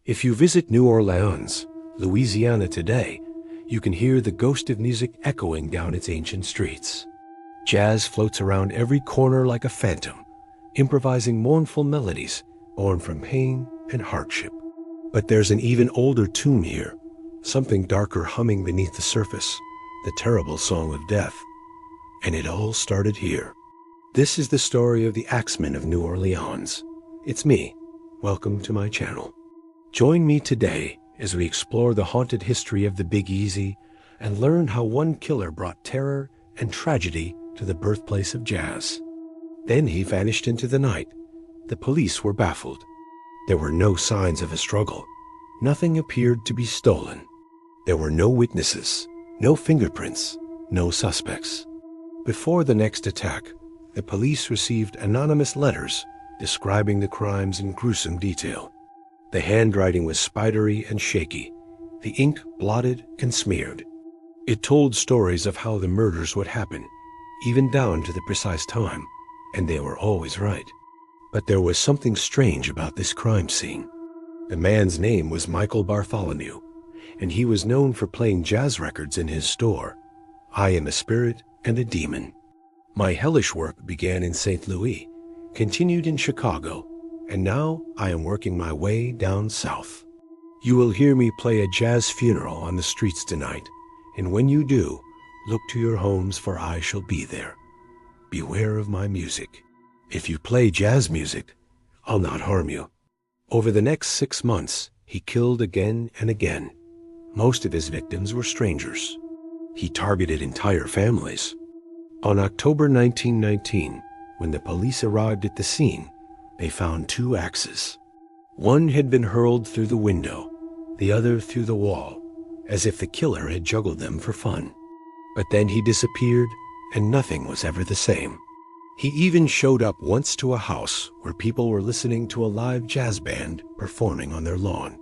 If you visit New Orleans, Louisiana today, you can hear the ghost of music echoing down its ancient streets. Jazz floats around every corner like a phantom, improvising mournful melodies born from pain and hardship. But there's an even older tune here, something darker humming beneath the surface, the terrible song of death. And it all started here. This is the story of the Axeman of New Orleans. It's me. Welcome to my channel. Join me today as we explore the haunted history of the Big Easy and learn how one killer brought terror and tragedy to the birthplace of jazz. Then he vanished into the night. The police were baffled. There were no signs of a struggle. Nothing appeared to be stolen. There were no witnesses, no fingerprints, no suspects. Before the next attack, the police received anonymous letters describing the crimes in gruesome detail. The handwriting was spidery and shaky, the ink blotted and smeared. It told stories of how the murders would happen, even down to the precise time, and they were always right. But there was something strange about this crime scene. The man's name was Michael Bartholomew, and he was known for playing jazz records in his store. I am a spirit and a demon. My hellish work began in St. Louis, continued in Chicago, and now I am working my way down south. You will hear me play a jazz funeral on the streets tonight, and when you do, look to your homes, for I shall be there. Beware of my music. If you play jazz music, I'll not harm you. Over the next 6 months, he killed again and again. Most of his victims were strangers. He targeted entire families. On October 1919, when the police arrived at the scene, they found 2 axes. One had been hurled through the window, the other through the wall, as if the killer had juggled them for fun. But then he disappeared, and nothing was ever the same. He even showed up once to a house where people were listening to a live jazz band performing on their lawn.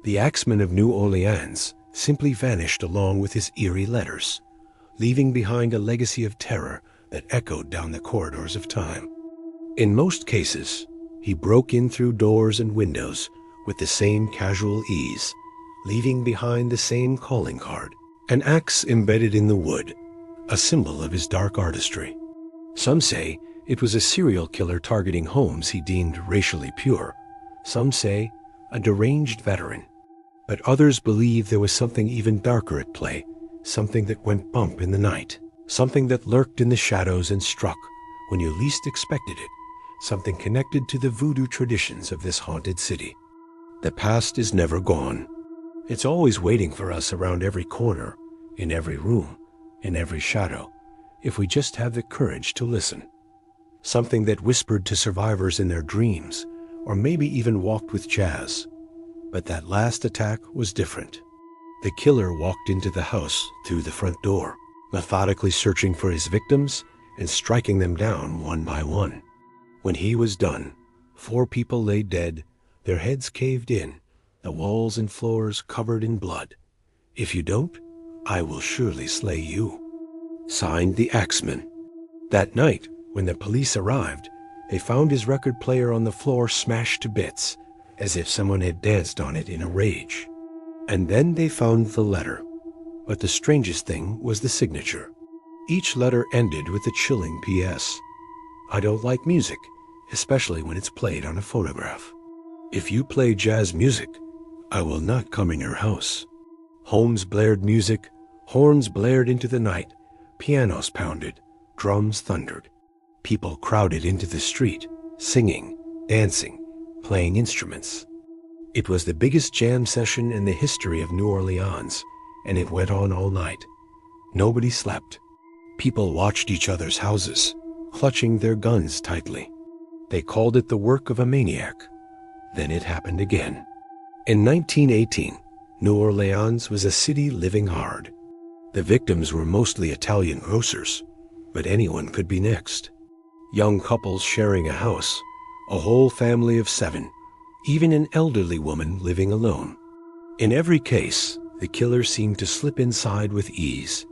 The Axeman of New Orleans simply vanished along with his eerie letters, leaving behind a legacy of terror that echoed down the corridors of time. In most cases, he broke in through doors and windows with the same casual ease, leaving behind the same calling card, an axe embedded in the wood, a symbol of his dark artistry. Some say it was a serial killer targeting homes he deemed racially pure. Some say a deranged veteran. But others believe there was something even darker at play, something that went bump in the night, something that lurked in the shadows and struck when you least expected it, something connected to the voodoo traditions of this haunted city. The past is never gone. It's always waiting for us around every corner, in every room, in every shadow, if we just have the courage to listen. Something that whispered to survivors in their dreams, or maybe even walked with jazz. But that last attack was different. The killer walked into the house through the front door, methodically searching for his victims and striking them down one by one. When he was done, 4 people lay dead, their heads caved in, the walls and floors covered in blood. If you don't, I will surely slay you. Signed, the Axeman. That night, when the police arrived, they found his record player on the floor smashed to bits, as if someone had danced on it in a rage. And then they found the letter. But the strangest thing was the signature. Each letter ended with a chilling P.S. I don't like music, especially when it's played on a phonograph. If you play jazz music, I will not come in your house. Homes blared music, horns blared into the night, pianos pounded, drums thundered. People crowded into the street, singing, dancing, playing instruments. It was the biggest jam session in the history of New Orleans, and it went on all night. Nobody slept. People watched each other's houses, clutching their guns tightly. They called it the work of a maniac. Then it happened again. In 1918, New Orleans was a city living hard. The victims were mostly Italian grocers, but anyone could be next. Young couples sharing a house, a whole family of 7, even an elderly woman living alone. In every case, the killer seemed to slip inside with ease,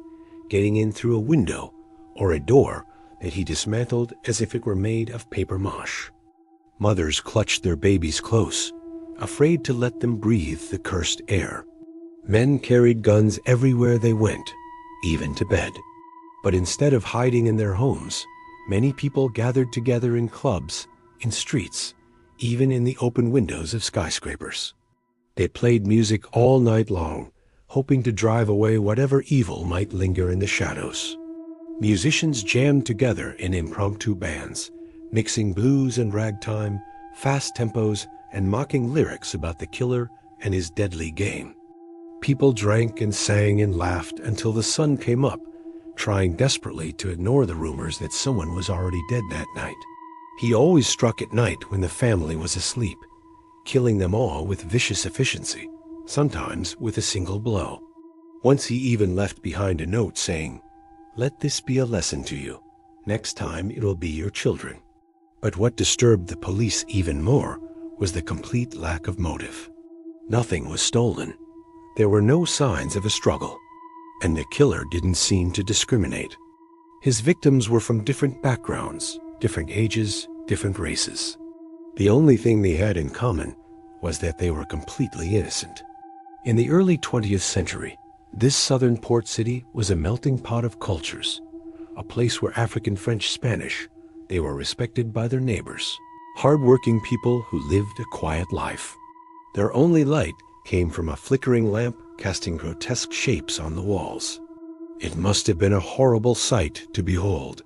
getting in through a window or a door that he dismantled as if it were made of paper mache. Mothers clutched their babies close, afraid to let them breathe the cursed air. Men carried guns everywhere they went, even to bed. But instead of hiding in their homes, many people gathered together in clubs, in streets, even in the open windows of skyscrapers. They played music all night long, hoping to drive away whatever evil might linger in the shadows. Musicians jammed together in impromptu bands, mixing blues and ragtime, fast tempos, and mocking lyrics about the killer and his deadly game. People drank and sang and laughed until the sun came up, trying desperately to ignore the rumors that someone was already dead that night. He always struck at night when the family was asleep, killing them all with vicious efficiency, sometimes with a single blow. Once he even left behind a note saying, "Let this be a lesson to you. Next time it'll be your children." But what disturbed the police even more was the complete lack of motive. Nothing was stolen. There were no signs of a struggle, and the killer didn't seem to discriminate. His victims were from different backgrounds, different ages, different races. The only thing they had in common was that they were completely innocent. In the early 20th century, this southern port city was a melting pot of cultures, a place where African, French, Spanish, they were respected by their neighbors, hard-working people who lived a quiet life. Their only light came from a flickering lamp casting grotesque shapes on the walls. It must have been a horrible sight to behold.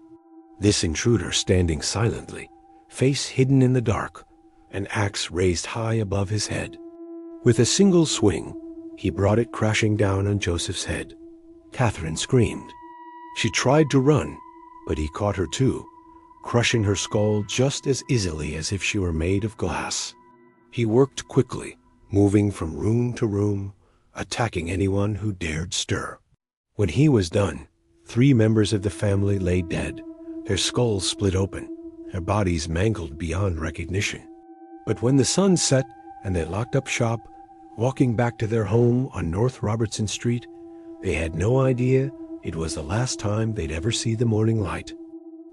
This intruder standing silently, face hidden in the dark, an axe raised high above his head. With a single swing, he brought it crashing down on Joseph's head. Catherine screamed. She tried to run, but he caught her too, crushing her skull just as easily as if she were made of glass. He worked quickly, moving from room to room, attacking anyone who dared stir. When he was done, 3 members of the family lay dead, their skulls split open, their bodies mangled beyond recognition. But when the sun set and they locked up shop, walking back to their home on North Robertson Street, they had no idea it was the last time they'd ever see the morning light.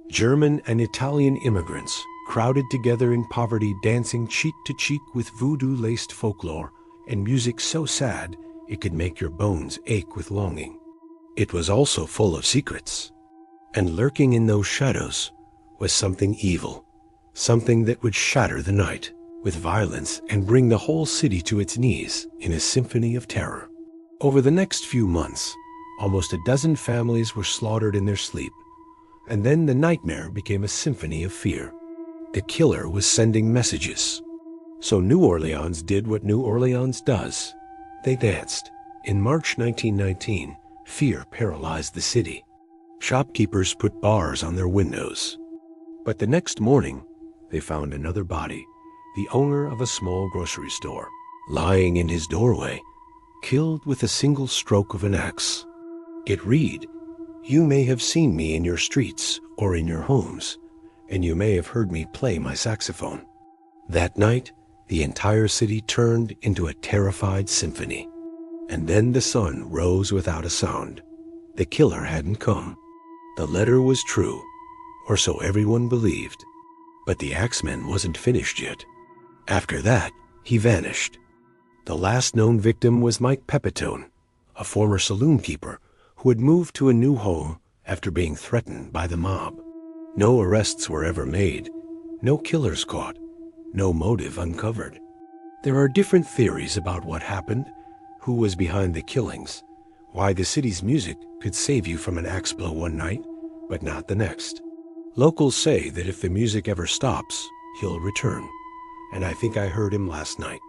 German and Italian immigrants crowded together in poverty, dancing cheek to cheek with voodoo-laced folklore and music so sad it could make your bones ache with longing. It was also full of secrets, and lurking in those shadows was something evil, something that would shatter the night with violence and bring the whole city to its knees in a symphony of terror. Over the next few months, almost a dozen families were slaughtered in their sleep, and then the nightmare became a symphony of fear. The killer was sending messages. So New Orleans did what New Orleans does. They danced. In March 1919, fear paralyzed the city. Shopkeepers put bars on their windows. But the next morning, they found another body, the owner of a small grocery store, lying in his doorway, killed with a single stroke of an axe. It read, "You may have seen me in your streets or in your homes, and you may have heard me play my saxophone." That night, the entire city turned into a terrified symphony. And then the sun rose without a sound. The killer hadn't come. The letter was true, or so everyone believed. But the Axeman wasn't finished yet. After that, he vanished. The last known victim was Mike Pepitone, a former saloon keeper who had moved to a new home after being threatened by the mob. No arrests were ever made, no killers caught, no motive uncovered. There are different theories about what happened, who was behind the killings, why the city's music could save you from an axe blow one night, but not the next. Locals say that if the music ever stops, he'll return, and I think I heard him last night.